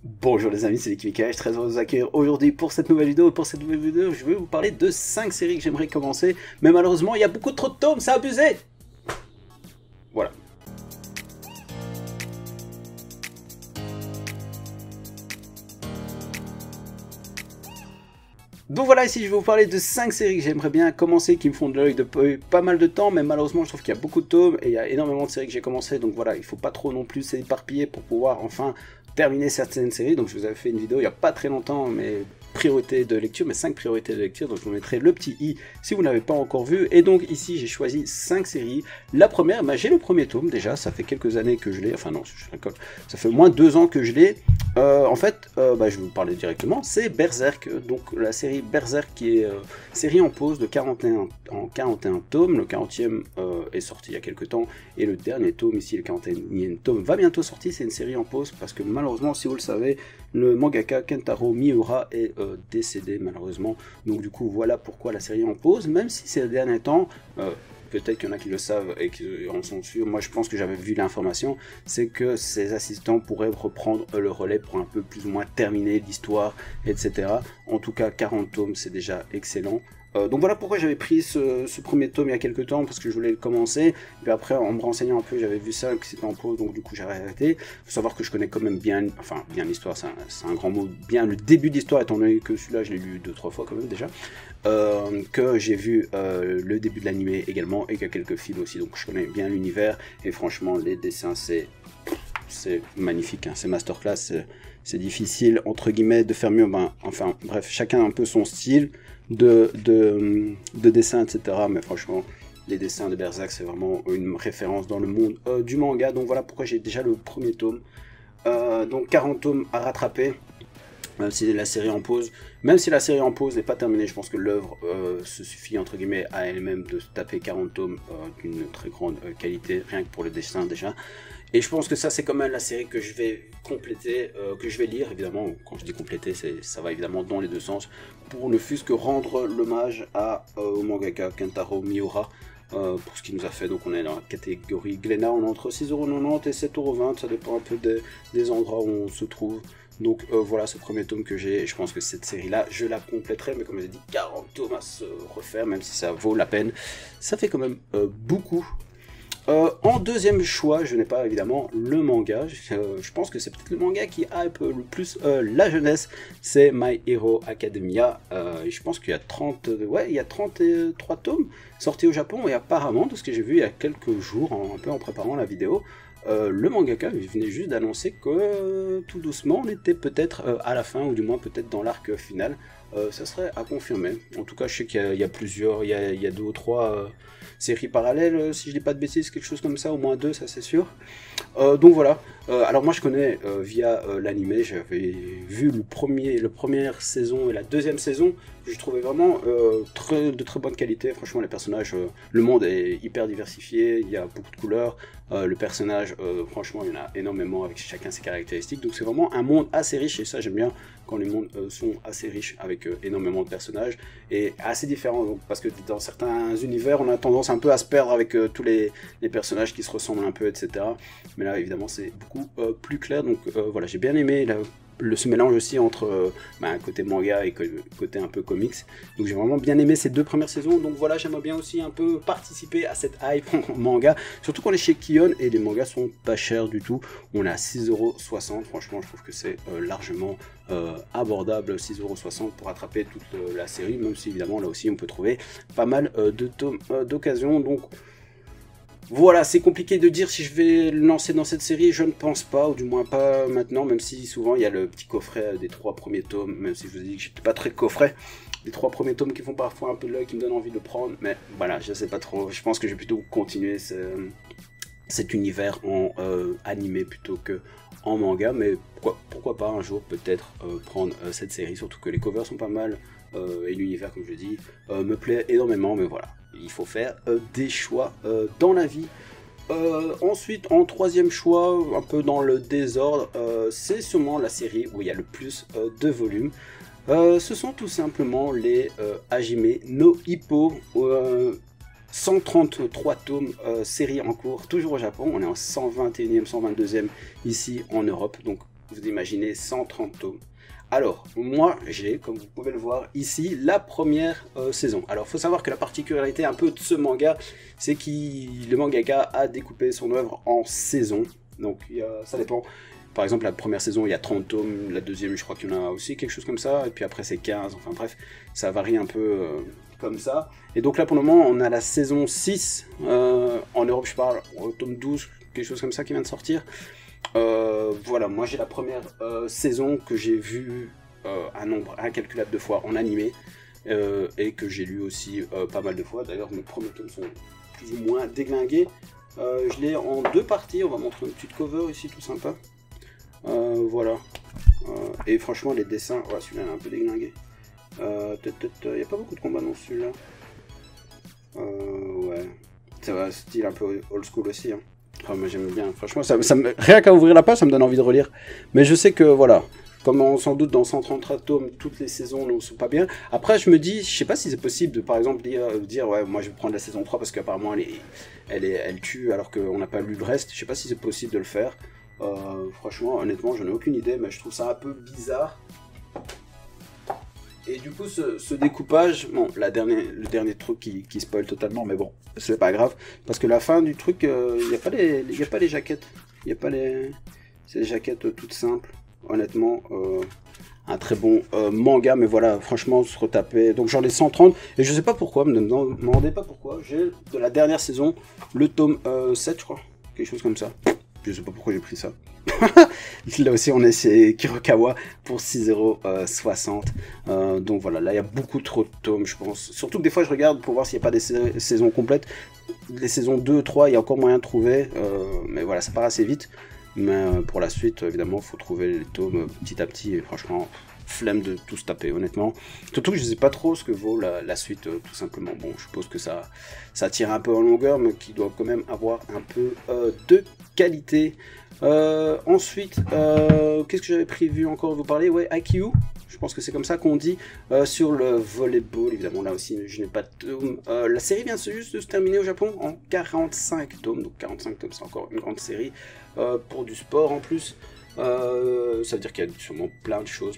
Bonjour les amis, c'est Licky Mika, je suis très heureux de vous accueillir aujourd'hui pour cette nouvelle vidéo. Et pour cette nouvelle vidéo, je vais vous parler de 5 séries que j'aimerais commencer. Mais malheureusement, il y a beaucoup trop de tomes, c'est abusé. Voilà. Donc voilà, ici je vais vous parler de 5 séries que j'aimerais bien commencer, qui me font de l'œil depuis pas mal de temps, mais malheureusement je trouve qu'il y a beaucoup de tomes et il y a énormément de séries que j'ai commencé, donc voilà, il faut pas trop non plus s'éparpiller pour pouvoir enfin terminer certaines séries. Donc je vous avais fait une vidéo il n'y a pas très longtemps, mais priorités de lecture, mes 5 priorités de lecture, donc je vous mettrai le petit i si vous n'avez pas encore vu. Et donc ici j'ai choisi 5 séries. La première, bah, j'ai le premier tome déjà, ça fait quelques années que je l'ai, enfin non, je récolte, ça fait au moins 2 ans que je l'ai. En fait, bah, je vais vous parler directement, c'est Berserk, donc la série Berserk qui est série en pause de 41 en 41 tomes, le 40e est sorti il y a quelques temps, et le dernier tome ici, le 41e tome, va bientôt sortir. C'est une série en pause parce que malheureusement, si vous le savez, le mangaka Kentaro Miura est décédé malheureusement, donc du coup voilà pourquoi la série est en pause, même si ces derniers temps, peut-être qu'il y en a qui le savent et qui en sont sûrs, moi je pense que j'avais vu l'information, c'est que ses assistants pourraient reprendre le relais pour un peu plus ou moins terminer l'histoire, etc. En tout cas 40 tomes c'est déjà excellent. Donc voilà pourquoi j'avais pris ce premier tome il y a quelques temps, parce que je voulais le commencer, puis après en me renseignant un peu j'avais vu ça, que c'était en pause, donc du coup j'ai arrêté. Il faut savoir que je connais quand même bien, enfin bien l'histoire, c'est un grand mot, bien le début de l'histoire, étant donné que celui-là je l'ai lu 2-3 fois quand même déjà, que j'ai vu le début de l'animé également, et qu'il y a quelques fils aussi, donc je connais bien l'univers, et franchement les dessins c'est magnifique, hein, c'est masterclass, c'est difficile entre guillemets de faire mieux, ben, enfin bref, chacun a un peu son style de dessin, etc. Mais franchement, les dessins de Berserk, c'est vraiment une référence dans le monde du manga. Donc voilà pourquoi j'ai déjà le premier tome. Donc 40 tomes à rattraper, même si la série en pause. Même si la série en pause n'est pas terminée, je pense que l'œuvre se suffit entre guillemets à elle-même de taper 40 tomes d'une très grande qualité, rien que pour le dessin déjà. Et je pense que ça c'est quand même la série que je vais compléter, que je vais lire évidemment. Quand je dis compléter, ça va évidemment dans les deux sens, pour ne fût-ce que rendre l'hommage au mangaka Kentaro Miura, pour ce qu'il nous a fait. Donc on est dans la catégorie Glénat, on est entre 6,90€ et 7,20€, ça dépend un peu des endroits où on se trouve. Donc voilà ce premier tome que j'ai, et je pense que cette série là je la compléterai, mais comme j'ai dit, 40 tomes à se refaire, même si ça vaut la peine, ça fait quand même beaucoup. En deuxième choix, je n'ai pas évidemment le manga, je pense que c'est peut-être le manga qui hype le plus la jeunesse, c'est My Hero Academia. Je pense qu'il y a 33 tomes sortis au Japon, et apparemment, de ce que j'ai vu il y a quelques jours, un peu en préparant la vidéo, le mangaka venait juste d'annoncer que tout doucement on était peut-être à la fin, ou du moins peut-être dans l'arc final. Ça serait à confirmer. En tout cas, je sais qu'il y a plusieurs, il y a 2 ou 3 séries parallèles, si je dis pas de bêtises, quelque chose comme ça, au moins 2, ça c'est sûr. Donc voilà. Alors moi je connais via l'anime, j'avais vu la première saison et la deuxième saison, que je trouvais vraiment de très bonne qualité. Franchement, les personnages, le monde est hyper diversifié, il y a beaucoup de couleurs, le personnage, franchement il y en a énormément avec chacun ses caractéristiques, donc c'est vraiment un monde assez riche, et ça j'aime bien quand les mondes sont assez riches avec énormément de personnages et assez différents, donc, parce que dans certains univers on a tendance un peu à se perdre avec tous les personnages qui se ressemblent un peu, etc. Mais là évidemment c'est beaucoup plus clair, donc voilà, j'ai bien aimé ce mélange aussi entre côté manga et côté un peu comics, donc j'ai vraiment bien aimé ces 2 premières saisons. Donc voilà, j'aimerais bien aussi un peu participer à cette hype en manga, surtout qu'on est chez Kion et les mangas sont pas chers du tout, on est à 6,60€, franchement je trouve que c'est largement abordable, 6,60€ pour attraper toute la série, même si évidemment là aussi on peut trouver pas mal de tomes d'occasion. Donc voilà, c'est compliqué de dire si je vais le lancer dans cette série, je ne pense pas, ou du moins pas maintenant, même si souvent il y a le petit coffret des 3 premiers tomes, même si je vous ai dit que j'étais pas très coffret, les 3 premiers tomes qui font parfois un peu de l'œil, qui me donnent envie de le prendre, mais voilà, je sais pas trop, je pense que je vais plutôt continuer cet univers en animé plutôt que en manga, mais pourquoi pas un jour peut-être prendre cette série, surtout que les covers sont pas mal, et l'univers, comme je dis, me plaît énormément, mais voilà. Il faut faire des choix dans la vie. Ensuite, en troisième choix, un peu dans le désordre, c'est sûrement la série où il y a le plus de volumes. Ce sont tout simplement les Hajime no Ippo, 133 tomes, série en cours, toujours au Japon. On est en 121e, 122e ici en Europe, donc vous imaginez 130 tomes. Alors, moi, j'ai, comme vous pouvez le voir ici, la première saison. Alors, il faut savoir que la particularité un peu de ce manga, c'est que le mangaka a découpé son œuvre en saisons. Donc, ça dépend. Par exemple, la première saison, il y a 30 tomes. La deuxième, je crois qu'il y en a aussi quelque chose comme ça. Et puis après, c'est 15. Enfin bref, ça varie un peu comme ça. Et donc là, pour le moment, on a la saison 6. En Europe, je parle au tome 12, quelque chose comme ça qui vient de sortir. Voilà, moi j'ai la première saison que j'ai vue un nombre incalculable de fois en animé et que j'ai lu aussi pas mal de fois. D'ailleurs, mes premiers tomes sont plus ou moins déglingués. Je l'ai en 2 parties, on va montrer une petite cover ici, tout sympa. Voilà. Et franchement, les dessins, ouais, celui-là est un peu déglingué. Il n'y a pas beaucoup de combats dans celui-là. Ouais. Ça va, style un peu old school aussi. Hein. Enfin, moi j'aime bien, franchement, rien qu'à ouvrir la page, ça me donne envie de relire. Mais je sais que, voilà, comme on s'en doute dans 130 tomes, toutes les saisons ne sont pas bien. Après, je me dis, je sais pas si c'est possible de, par exemple, dire ouais, moi je vais prendre la saison 3 parce qu'apparemment elle tue alors qu'on n'a pas lu le reste. Je sais pas si c'est possible de le faire. Franchement, honnêtement, j'en ai aucune idée, mais je trouve ça un peu bizarre. Et du coup, ce découpage, bon, le dernier truc qui spoil totalement, mais bon, c'est pas grave, parce que la fin du truc, il n'y a pas les jaquettes, c'est des jaquettes toutes simples, honnêtement, un très bon manga, mais voilà, franchement, se retaper, donc j'en ai 130, et je sais pas pourquoi, me demandez pas pourquoi, j'ai de la dernière saison, le tome 7, je crois, quelque chose comme ça, je sais pas pourquoi j'ai pris ça. Là aussi on est chez Kurokawa pour 6,60 €. Donc voilà, là il y a beaucoup trop de tomes, je pense. Surtout que des fois je regarde pour voir s'il n'y a pas des saisons complètes. Les saisons 2, 3, il y a encore moyen de trouver. Mais voilà, ça part assez vite. Mais pour la suite, évidemment, il faut trouver les tomes petit à petit. Et franchement, flemme de tout se taper, honnêtement. Surtout que je ne sais pas trop ce que vaut la suite, tout simplement. Bon, je suppose que ça tire un peu en longueur, mais qui doit quand même avoir un peu de qualité. Ensuite, qu'est-ce que j'avais prévu encore de vous parler? Ouais, IQ, je pense que c'est comme ça qu'on dit, sur le volleyball, évidemment là aussi je n'ai pas de tome. La série vient juste de se terminer au Japon en 45 tomes, donc 45 tomes c'est encore une grande série pour du sport en plus. Ça veut dire qu'il y a sûrement plein de choses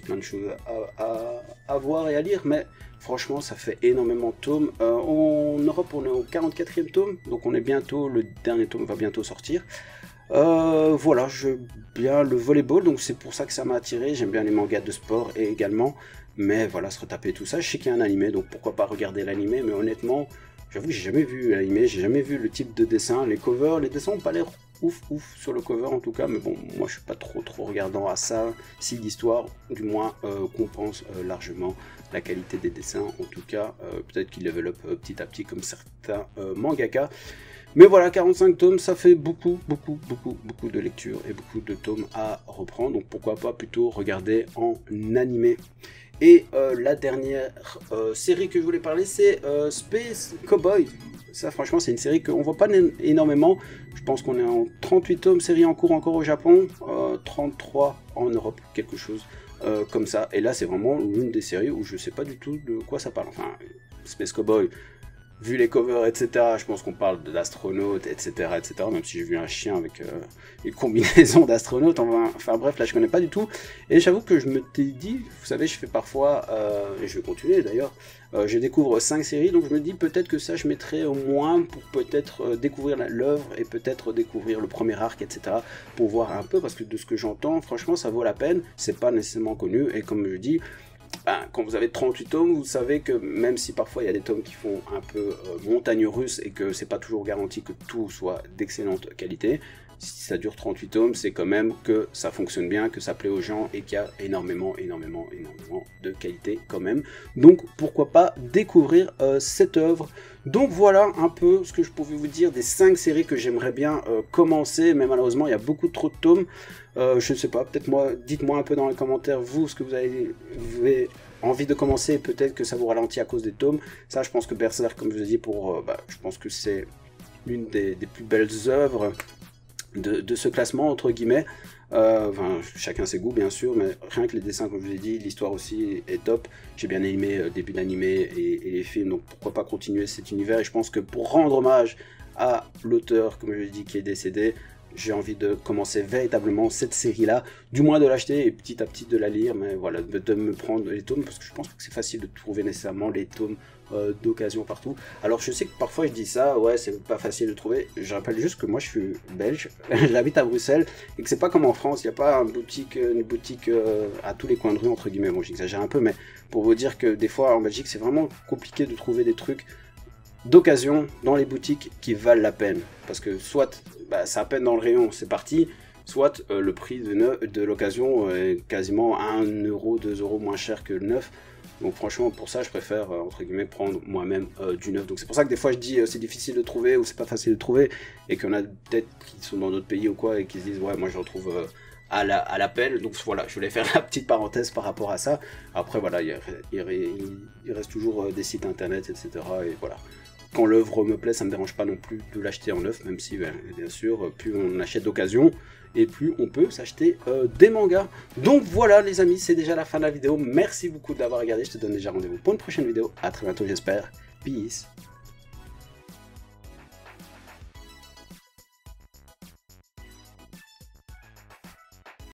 à voir et à lire, mais franchement ça fait énormément de tomes. En Europe on est au 44e tome, donc on est bientôt, le dernier tome va bientôt sortir. Voilà, j'aime bien le volleyball, donc c'est pour ça que ça m'a attiré. J'aime bien les mangas de sport et également, mais voilà, se retaper tout ça. Je sais qu'il y a un animé, donc pourquoi pas regarder l'animé, mais honnêtement, j'avoue que j'ai jamais vu l'animé, j'ai jamais vu le type de dessin, les covers, les dessins ont pas l'air ouf sur le cover en tout cas, mais bon, moi je suis pas trop regardant à ça, si l'histoire, du moins, compense largement la qualité des dessins, en tout cas, peut-être qu'ils développent petit à petit comme certains mangaka. Mais voilà, 45 tomes, ça fait beaucoup de lectures et beaucoup de tomes à reprendre. Donc pourquoi pas plutôt regarder en animé. Et la dernière série que je voulais parler, c'est Space Cowboy. Ça franchement, c'est une série qu'on voit pas énormément. Je pense qu'on est en 38 tomes, série en cours encore au Japon, 33 en Europe, quelque chose comme ça. Et là, c'est vraiment l'une des séries où je sais pas du tout de quoi ça parle. Enfin, Space Cowboy. Vu les covers, etc., je pense qu'on parle d'astronautes, etc., même si j'ai vu un chien avec une combinaison d'astronautes, enfin bref, là je connais pas du tout, et j'avoue que je me t'ai dit, vous savez, je fais parfois, et je vais continuer d'ailleurs, je découvre 5 séries, donc je me dis peut-être que ça je mettrai au moins pour peut-être découvrir l'œuvre, et peut-être découvrir le premier arc, etc., pour voir un peu, parce que de ce que j'entends, franchement ça vaut la peine, c'est pas nécessairement connu, et comme je dis, quand vous avez 38 tomes, vous savez que même si parfois il y a des tomes qui font un peu montagne russe et que c'est pas toujours garanti que tout soit d'excellente qualité, si ça dure 38 tomes, c'est quand même que ça fonctionne bien, que ça plaît aux gens et qu'il y a énormément de qualité quand même. Donc pourquoi pas découvrir cette œuvre. Donc voilà un peu ce que je pouvais vous dire des 5 séries que j'aimerais bien commencer, mais malheureusement il y a beaucoup trop de tomes. Je ne sais pas, peut-être moi, dites-moi un peu dans les commentaires vous ce que vous avez envie de commencer, peut-être que ça vous ralentit à cause des tomes. Ça je pense que Berserk, comme je vous ai dit, je pense que c'est l'une des plus belles œuvres de ce classement entre guillemets. Enfin, chacun ses goûts bien sûr, mais rien que les dessins comme je vous ai dit, l'histoire aussi est top. J'ai bien aimé le début d'animé et les films, donc pourquoi pas continuer cet univers. Et je pense que pour rendre hommage à l'auteur, comme je l'ai dit, qui est décédé, j'ai envie de commencer véritablement cette série-là, du moins de l'acheter et petit à petit de la lire, mais voilà, de me prendre les tomes, parce que je pense pas que c'est facile de trouver nécessairement les tomes d'occasion partout. Alors je sais que parfois je dis ça, ouais c'est pas facile de trouver, je rappelle juste que moi je suis belge, j'habite à Bruxelles, et que c'est pas comme en France, il n'y a pas une boutique à tous les coins de rue, entre guillemets, bon j'exagère un peu, mais pour vous dire que des fois en Belgique c'est vraiment compliqué de trouver des trucs d'occasion dans les boutiques qui valent la peine, parce que soit c'est à peine dans le rayon, c'est parti, soit le prix de l'occasion est quasiment 1 euro, 2 euros moins cher que le neuf. Donc franchement pour ça je préfère entre guillemets prendre moi-même du neuf. Donc c'est pour ça que des fois je dis c'est difficile de trouver ou c'est pas facile de trouver, et qu'il y en a peut-être qui sont dans d'autres pays ou quoi et qui se disent ouais moi je retrouve à l'appel. Donc voilà, je voulais faire la petite parenthèse par rapport à ça. Après voilà, il reste toujours des sites internet, etc. Et voilà. Quand l'œuvre me plaît, ça me dérange pas non plus de l'acheter en neuf, même si bien sûr, plus on achète d'occasion, et plus on peut s'acheter des mangas. Donc voilà les amis, c'est déjà la fin de la vidéo. Merci beaucoup d'avoir regardé, je te donne déjà rendez-vous pour une prochaine vidéo. À très bientôt j'espère. Peace.